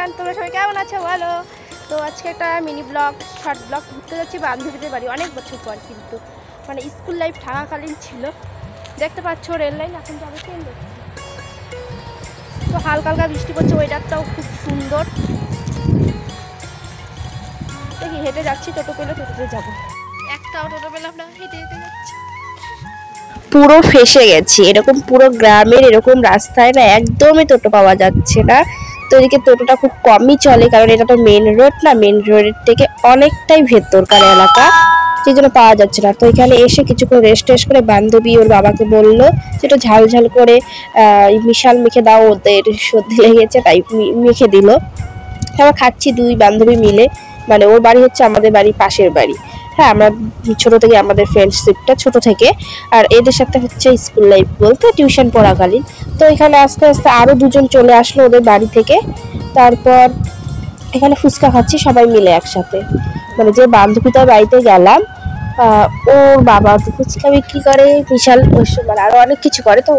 Everyone, তোমরা সবাই কেমন আছো বলো। তো আজকে একটা মিনি ব্লগ শর্ট ব্লগ ঘুরতে যাচ্ছি বান্ধবীদের বাড়ি, অনেক বছর পর, কিন্তু মানে স্কুল লাইফ থাকাকালীন ছিল। দেখতে পাচ্ছ রেল লাইন, এখন যাবে ট্রেন দেখছি। তো হালকা হালকা বৃষ্টি পড়ছে, ওয়েদারটাও খুব সুন্দর। দেখি হেঁটে যাচ্ছি, টোটো পেলে টোটোতে যাবো। একটাও টোটো পেলাম না, হেঁটে হেঁটে যাচ্ছি। পুরো ফেসে গেছি, এরকম পুরো গ্রামের এরকম রাস্তায় না একদমই টোটো পাওয়া যাচ্ছে না। তো এদিকে টোটোটা খুব কমই চলে, কারণ এটা তো মেন রোড না, মেন রোডের থেকে অনেকটাই ভেতরকার এলাকা, সেই জন্য পাওয়া যাচ্ছে না। তো এখানে এসে কিছুক্ষণ রেস্ট টেস্ট করে বান্ধবী ওর বাবাকে বললো যেটা ঝাল ঝাল করে মিশাল মেখে দাও, ওদের সর্দি লেগেছে তাই মেখে দিল। আমরা খাচ্ছি দুই বান্ধবী মিলে, মানে ওর বাড়ি হচ্ছে আমাদের বাড়ির পাশের বাড়ি। হ্যাঁ, আমরা ছোট থেকে আমাদের ফ্রেন্ডশিপটা ছোট থেকে, আর এদের সাথে হচ্ছে স্কুল লাইফ বলতে টিউশন পড়াকালীন। তো এখানে আস্তে আস্তে আরও দুজন চলে আসলো ওদের বাড়ি থেকে। তারপর এখানে ফুচকা খাচ্ছি সবাই মিলে একসাথে, মানে যে বান্ধবীটার বাড়িতে গেলাম ওর বাবা তো ফুচকা বিক্রি করে, বিশাল মানে আরও অনেক কিছু করে, তো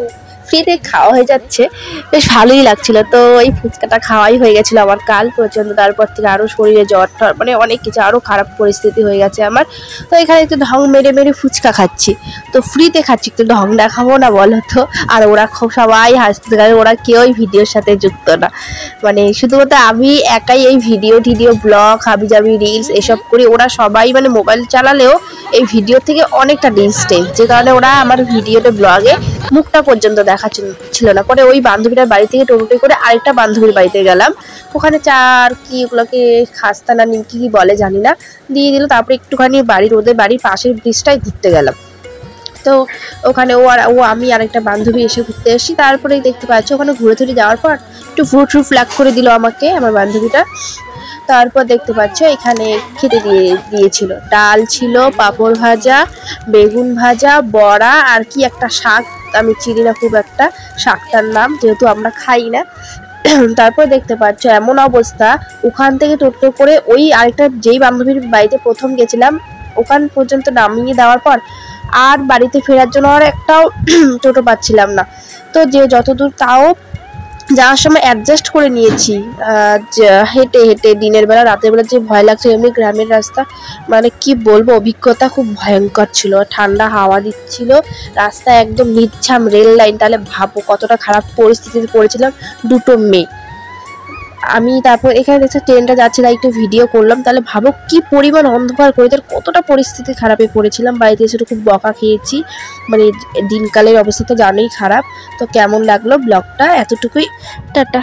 ফ্রিতে খাওয়া হয়ে যাচ্ছে, বেশ ভালোই লাগছিল। তো এই ফুচকাটা খাওয়াই হয়ে গেছিলো আমার কাল পর্যন্ত। তারপর থেকে আরও শরীরে জ্বর ঠর মানে অনেক কিছু, আরও খারাপ পরিস্থিতি হয়ে গেছে আমার। তো এখানে একটু ঢং মেরে মেরে ফুচকা খাচ্ছি, তো ফ্রিতে খাচ্ছি, একটু ঢং দেখাবো না বলো তো। আর ওরা সবাই হাসতে, কারণ ওরা কেউই ভিডিওর সাথে যুক্ত না, মানে শুধুমাত্র আমি একাই এই ভিডিও ব্লগ হাবিজাবি রিলস এসব করি। ওরা সবাই মানে মোবাইল চালালেও এই ভিডিও থেকে অনেকটা ডিস্টেন্স, যে কারণে ওরা আমার ভিডিওতে ব্লগে মুখটা পর্যন্ত দেখা ছিল না। পরে ওই বান্ধবীটার বাড়ি থেকে টোটোটি করে আরেকটা বান্ধবীর বাড়িতে গেলাম, ওখানে চার কি ওগুলোকে খাস্তা না নিমকি কি বলে জানি না, দিয়ে দিল। তারপরে একটুখানি ওদের বাড়ির পাশের ব্রিজটাই ঘুরতে গেলাম। তো ওখানে ও আমি আরেকটা বান্ধবী এসে ঘুরতে এসেছি। তারপরেই দেখতে পাচ্ছি ওখানে ঘুরে ঘুরে যাওয়ার পর একটু ফ্রুট ফ্ল্যাগ করে দিল আমাকে আমার বান্ধবীটা। তারপর দেখতে পাচ্ছ এখানে খেতে দিয়েছিল, ডাল ছিল, পাঁপড় ভাজা, বেগুন ভাজা, বড়া, আর কি একটা শাক, আমি চিনি না খুব একটা শাকটার নাম, যেহেতু আমরা খাই না। তারপর দেখতে পাচ্ছ এমন অবস্থা, ওখান থেকে টোটো করে ওই আরেকটা যেই বান্ধবীর বাড়িতে প্রথম গেছিলাম ওখান পর্যন্ত নামিয়ে দেওয়ার পর আর বাড়িতে ফেরার জন্য আর একটাও টোটো পাচ্ছিলাম না। তো যে যতদূর তাও যাওয়ার সময় অ্যাডজাস্ট করে নিয়েছি, হেঁটে হেঁটে। দিনের বেলা রাতের বেলা যে ভয় লাগছে, এমনি গ্রামের রাস্তা, মানে কি বলবো, অভিজ্ঞতা খুব ভয়ঙ্কর ছিল। ঠান্ডা হাওয়া দিচ্ছিল, রাস্তা একদম নিঝাম, রেল লাইন, তাহলে ভাবো কতটা খারাপ পরিস্থিতিতে পড়েছিলাম দুটো মেয়ে আমি। তারপর এখানে দেখছি ট্রেনটা যাচ্ছে, তাই একটু ভিডিও করলাম। তাহলে ভাবো কি পরিমাণ অন্ধকার করে, তার কতটা পরিস্থিতি খারাপে পড়েছিলাম। বাড়িতে এসে খুব বকা খেয়েছি, মানে দিনকালের অবস্থা তো জানোই খারাপ। তো কেমন লাগলো ব্লগটা, এতটুকুই, টাটা।